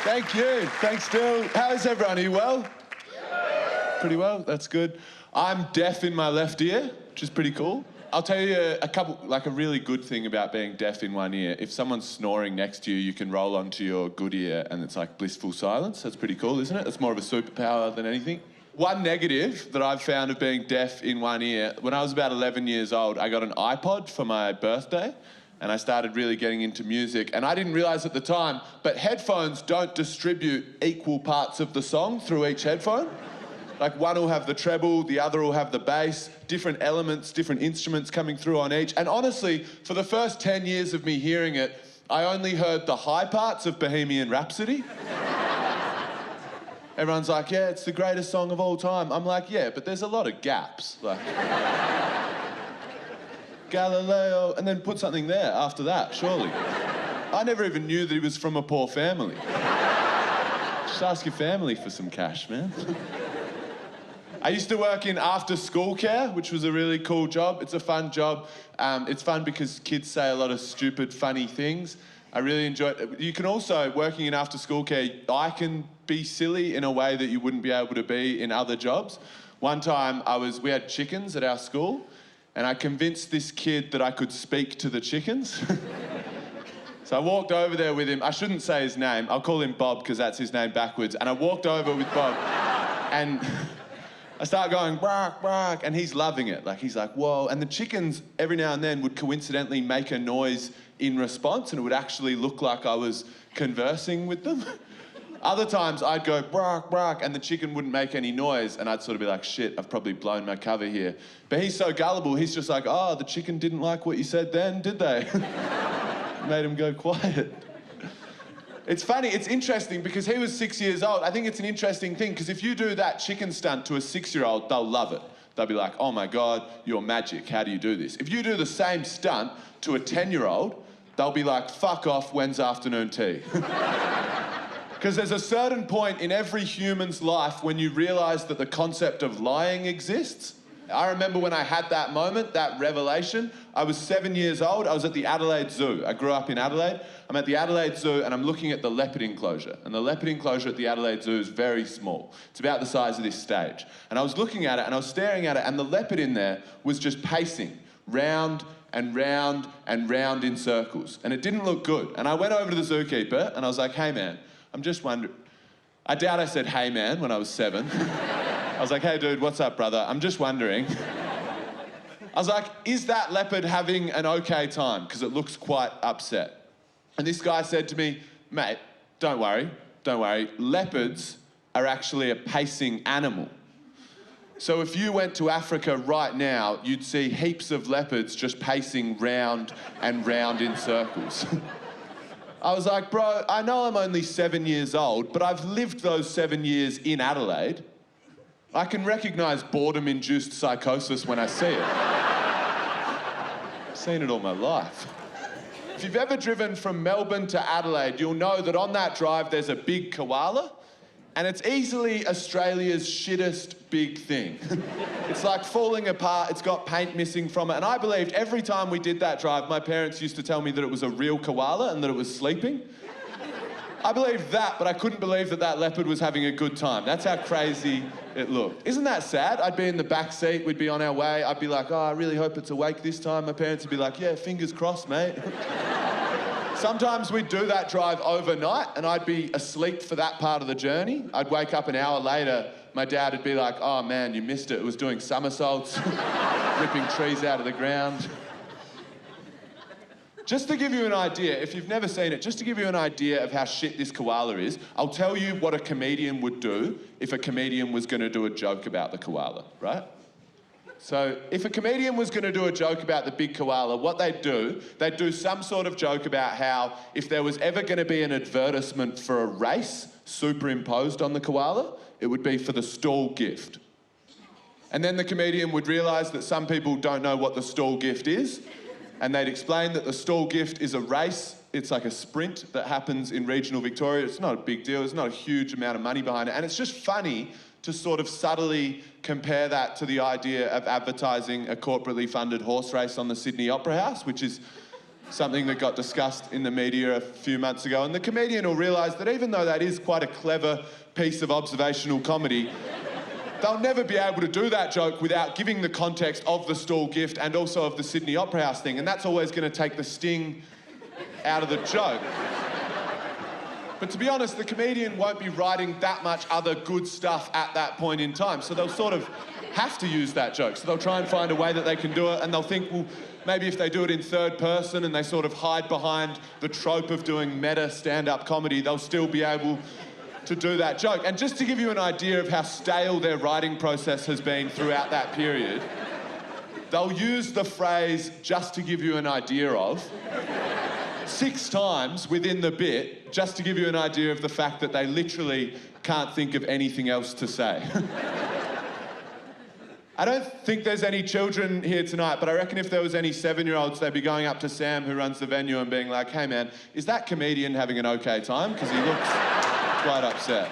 Thank you. Thanks, Dill. How is everyone? Are you well? Pretty well. That's good. I'm deaf in my left ear, which is pretty cool. I'll tell you a really good thing about being deaf in one ear. If someone's snoring next to you, you can roll onto your good ear and it's like blissful silence. That's pretty cool, isn't it? It's more of a superpower than anything. One negative that I've found of being deaf in one ear, when I was about 11 years old, I got an iPod for my birthday and I started really getting into music. And I didn't realise at the time, but headphones don't distribute equal parts of the song through each headphone. Like one will have the treble, the other will have the bass, different elements, different instruments coming through on each. And honestly, for the first 10 years of me hearing it, I only heard the high parts of Bohemian Rhapsody. Everyone's like, yeah, it's the greatest song of all time. I'm like, yeah, but there's a lot of gaps. Like, Galileo, and then put something there after that, surely. I never even knew that he was from a poor family. Just ask your family for some cash, man. I used to work in after-school care, which was a really cool job. It's a fun job. It's fun because kids say a lot of stupid, funny things. I really enjoy it. You can also, working in after-school care, I can be silly in a way that you wouldn't be able to be in other jobs. One time, we had chickens at our school, and I convinced this kid that I could speak to the chickens. So I walked over there with him. I shouldn't say his name. I'll call him Bob because that's his name backwards. And I walked over with Bob, and I start going, bark, bark, and he's loving it. Like, he's like, whoa. And the chickens, every now and then, would coincidentally make a noise in response, and it would actually look like I was conversing with them. Other times, I'd go, bark, bark, and the chicken wouldn't make any noise, and I'd sort of be like, shit, I've probably blown my cover here. But he's so gullible, he's just like, oh, the chicken didn't like what you said then, did they? Made him go quiet. It's funny, it's interesting because he was 6 years old. I think it's an interesting thing because if you do that chicken stunt to a 6-year-old, they'll love it. They'll be like, oh my God, you're magic, how do you do this? If you do the same stunt to a 10-year-old, they'll be like, fuck off, when's afternoon tea? Because there's a certain point in every human's life when you realise that the concept of lying exists. I remember when I had that moment, that revelation. I was 7 years old. I was at the Adelaide Zoo. I grew up in Adelaide. I'm at the Adelaide Zoo and I'm looking at the leopard enclosure. And the leopard enclosure at the Adelaide Zoo is very small. It's about the size of this stage. And I was looking at it and I was staring at it and the leopard in there was just pacing round and round and round in circles. And it didn't look good. And I went over to the zookeeper and I was like, hey man, I'm just wondering. I doubt I said hey man when I was 7. I was like, hey dude, what's up brother? I'm just wondering. I was like, is that leopard having an okay time? Because it looks quite upset. And this guy said to me, mate, don't worry. Leopards are actually a pacing animal. So if you went to Africa right now, you'd see heaps of leopards just pacing round and round in circles. I was like, bro, I know I'm only 7 years old, but I've lived those 7 years in Adelaide. I can recognise boredom-induced psychosis when I see it. I've seen it all my life. If you've ever driven from Melbourne to Adelaide, you'll know that on that drive there's a big koala, and it's easily Australia's shittest big thing. It's like falling apart, it's got paint missing from it, and I believed every time we did that drive, my parents used to tell me that it was a real koala and that it was sleeping. I believed that, but I couldn't believe that that leopard was having a good time. That's how crazy it looked. Isn't that sad? I'd be in the back seat, we'd be on our way, I'd be like, oh, I really hope it's awake this time. My parents would be like, yeah, fingers crossed, mate. Sometimes we'd do that drive overnight and I'd be asleep for that part of the journey. I'd wake up an hour later, my dad would be like, oh man, you missed it. It was doing somersaults, ripping trees out of the ground. Just to give you an idea, if you've never seen it, just to give you an idea of how shit this koala is, I'll tell you what a comedian would do if a comedian was going to do a joke about the koala, right? So if a comedian was going to do a joke about the big koala, what they'd do some sort of joke about how if there was ever going to be an advertisement for a race superimposed on the koala, it would be for the stall gift. And then the comedian would realise that some people don't know what the stall gift is, and they'd explain that the stall gift is a race. It's like a sprint that happens in regional Victoria. It's not a big deal. There's not a huge amount of money behind it. And it's just funny to sort of subtly compare that to the idea of advertising a corporately funded horse race on the Sydney Opera House, which is something that got discussed in the media a few months ago. And the comedian will realise that even though that is quite a clever piece of observational comedy, they'll never be able to do that joke without giving the context of the stall gift and also of the Sydney Opera House thing. And that's always going to take the sting out of the joke. But to be honest, the comedian won't be writing that much other good stuff at that point in time. So they'll sort of have to use that joke. So they'll try and find a way that they can do it, and they'll think, well, maybe if they do it in third person and they sort of hide behind the trope of doing meta stand-up comedy, they'll still be able to do that joke. And just to give you an idea of how stale their writing process has been throughout that period, they'll use the phrase, "just to give you an idea of," 6 times within the bit, just to give you an idea of the fact that they literally can't think of anything else to say. I don't think there's any children here tonight, but I reckon if there was any 7-year-olds, they'd be going up to Sam, who runs the venue, and being like, "Hey man, is that comedian having an okay time? Because he looks quite upset."